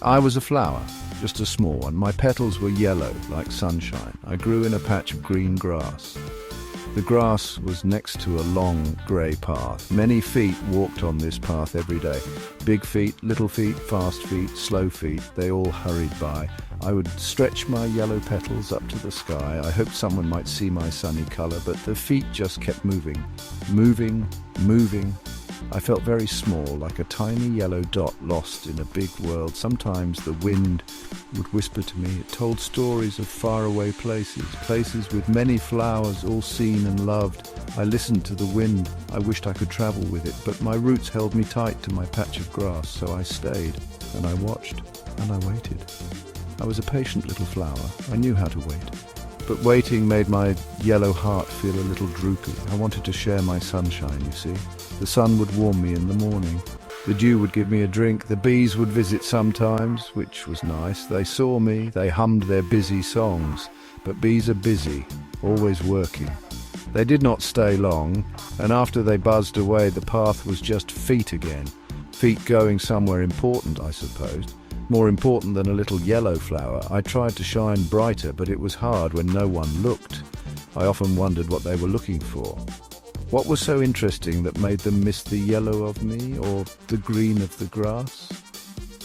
I was a flower, just a small one. My petals were yellow, like sunshine. I grew in a patch of green grass. The grass was next to a long, grey path. Many feet walked on this path every day. Big feet, little feet, fast feet, slow feet, they all hurried by. I would stretch my yellow petals up to the sky. I hoped someone might see my sunny colour, but the feet just kept moving. Moving, moving. I felt very small, like a tiny yellow dot lost in a big world. Sometimes the wind would whisper to me. It told stories of faraway places, places with many flowers, all seen and loved. I listened to the wind. I wished I could travel with it, but my roots held me tight to my patch of grass, so I stayed, and I watched, and I waited. I was a patient little flower. I knew how to wait. But waiting made my yellow heart feel a little droopy. I wanted to share my sunshine, you see. The sun would warm me in the morning. The dew would give me a drink. The bees would visit sometimes, which was nice. They saw me. They hummed their busy songs. But bees are busy, always working. They did not stay long, and after they buzzed away, the path was just feet again. Feet going somewhere important, I supposed. More important than a little yellow flower. I tried to shine brighter, but it was hard when no one looked. I often wondered what they were looking for. What was so interesting that made them miss the yellow of me, or the green of the grass,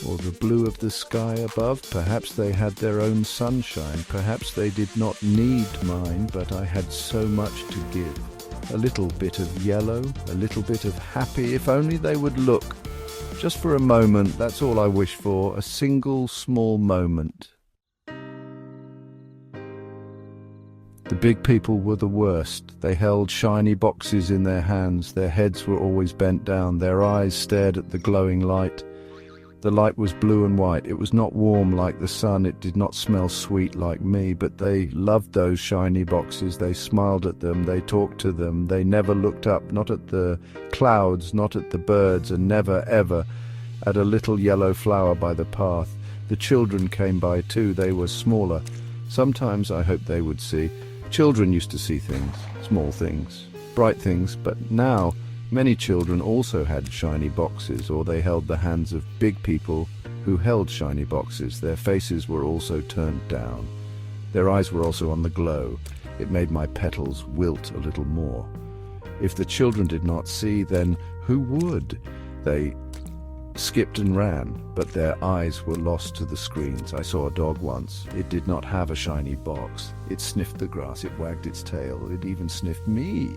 or the blue of the sky above? Perhaps they had their own sunshine. Perhaps they did not need mine, but I had so much to give. A little bit of yellow, a little bit of happy, if only they would look. Just for a moment, that's all I wish for, a single small moment. The big people were the worst. They held shiny boxes in their hands. Their heads were always bent down. Their eyes stared at the glowing light. The light was blue and white. It was not warm like the sun. It did not smell sweet like me, but they loved those shiny boxes. They smiled at them. They talked to them. They never looked up, not at the clouds, not at the birds, and never, ever at a little yellow flower by the path. The children came by too. They were smaller. Sometimes I hoped they would see. Children used to see things, small things, bright things, but now many children also had shiny boxes, or they held the hands of big people who held shiny boxes. Their faces were also turned down. Their eyes were also on the glow. It made my petals wilt a little more. If the children did not see, then who would? They skipped and ran, but their eyes were lost to the screens. I saw a dog once. It did not have a shiny box. It sniffed the grass, it wagged its tail, it even sniffed me.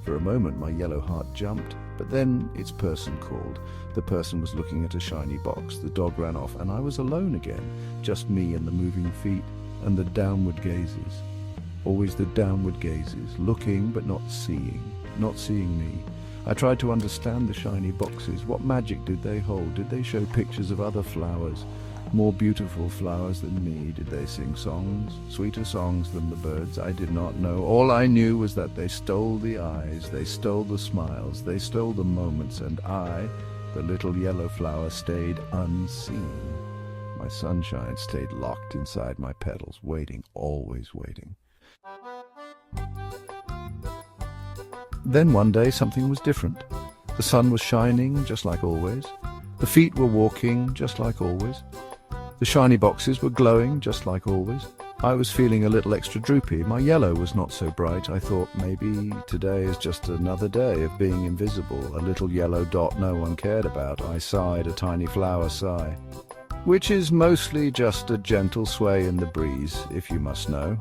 For a moment my yellow heart jumped, but then its person called. The person was looking at a shiny box. The dog ran off, and I was alone again, just me and the moving feet, and the downward gazes. Always the downward gazes, looking but not seeing me. I tried to understand the shiny boxes. What magic did they hold? Did they show pictures of other flowers, more beautiful flowers than me? Did they sing songs, sweeter songs than the birds? I did not know. All I knew was that they stole the eyes, they stole the smiles, they stole the moments, and I, the little yellow flower, stayed unseen. My sunshine stayed locked inside my petals, waiting, always waiting. Then one day something was different. The sun was shining, just like always. The feet were walking, just like always. The shiny boxes were glowing, just like always. I was feeling a little extra droopy. My yellow was not so bright. I thought maybe today is just another day of being invisible, a little yellow dot no one cared about. I sighed a tiny flower sigh, which is mostly just a gentle sway in the breeze, if you must know.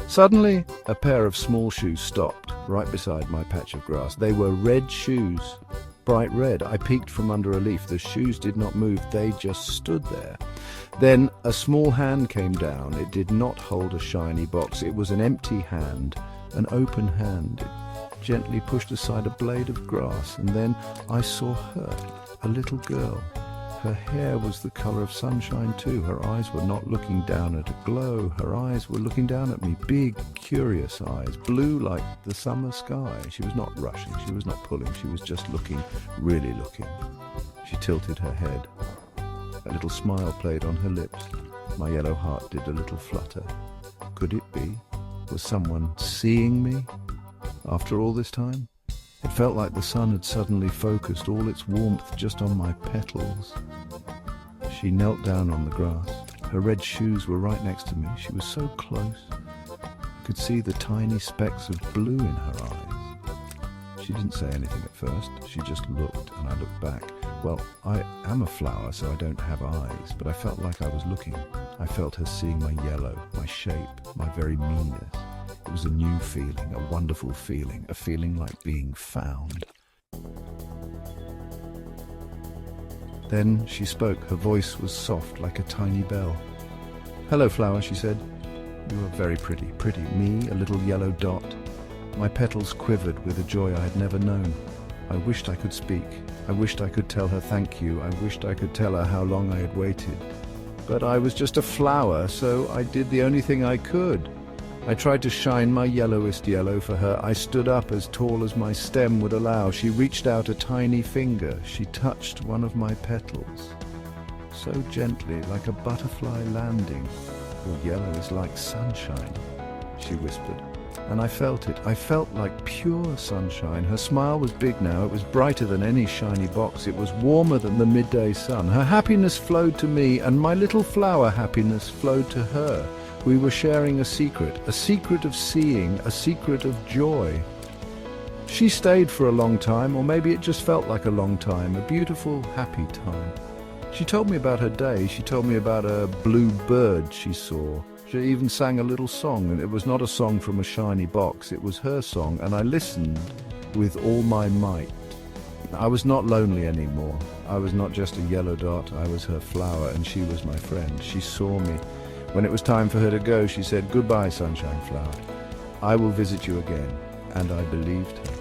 Suddenly, a pair of small shoes stopped right beside my patch of grass. They were red shoes, bright red. I peeked from under a leaf. The shoes did not move. They just stood there. Then a small hand came down. It did not hold a shiny box. It was an empty hand, an open hand. It gently pushed aside a blade of grass, and then I saw her, a little girl. Her hair was the color of sunshine too. Her eyes were not looking down at a glow. Her eyes were looking down at me, big, curious eyes, blue like the summer sky. She was not rushing, she was not pulling, she was just looking, really looking. She tilted her head. A little smile played on her lips. My yellow heart did a little flutter. Could it be? Was someone seeing me after all this time? It felt like the sun had suddenly focused all its warmth just on my petals. She knelt down on the grass. Her red shoes were right next to me. She was so close. I could see the tiny specks of blue in her eyes. She didn't say anything at first. She just looked, and I looked back. Well, I am a flower, so I don't have eyes, but I felt like I was looking. I felt her seeing my yellow, my shape, my very meanness. It was a new feeling, a wonderful feeling, a feeling like being found. Then she spoke. Her voice was soft like a tiny bell. "Hello, flower," she said. "You are very pretty. Pretty. Me, a little yellow dot." My petals quivered with a joy I had never known. I wished I could speak. I wished I could tell her thank you. I wished I could tell her how long I had waited. But I was just a flower, so I did the only thing I could. I tried to shine my yellowest yellow for her. I stood up as tall as my stem would allow. She reached out a tiny finger. She touched one of my petals. So gently, like a butterfly landing. "Your yellow is like sunshine," she whispered. And I felt it. I felt like pure sunshine. Her smile was big now. It was brighter than any shiny box. It was warmer than the midday sun. Her happiness flowed to me, and my little flower happiness flowed to her. We were sharing a secret of seeing, a secret of joy. She stayed for a long time, or maybe it just felt like a long time, a beautiful, happy time. She told me about her day. She told me about a blue bird she saw. She even sang a little song, and it was not a song from a shiny box. It was her song, and I listened with all my might. I was not lonely anymore. I was not just a yellow dot. I was her flower, and she was my friend. She saw me. When it was time for her to go, she said, "Goodbye, sunshine flower. I will visit you again." And I believed her.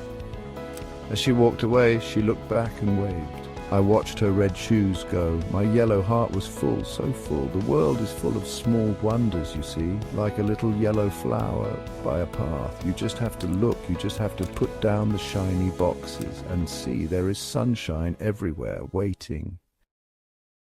As she walked away, she looked back and waved. I watched her red shoes go. My yellow heart was full, so full. The world is full of small wonders, you see, like a little yellow flower by a path. You just have to look. You just have to put down the shiny boxes and see there is sunshine everywhere waiting.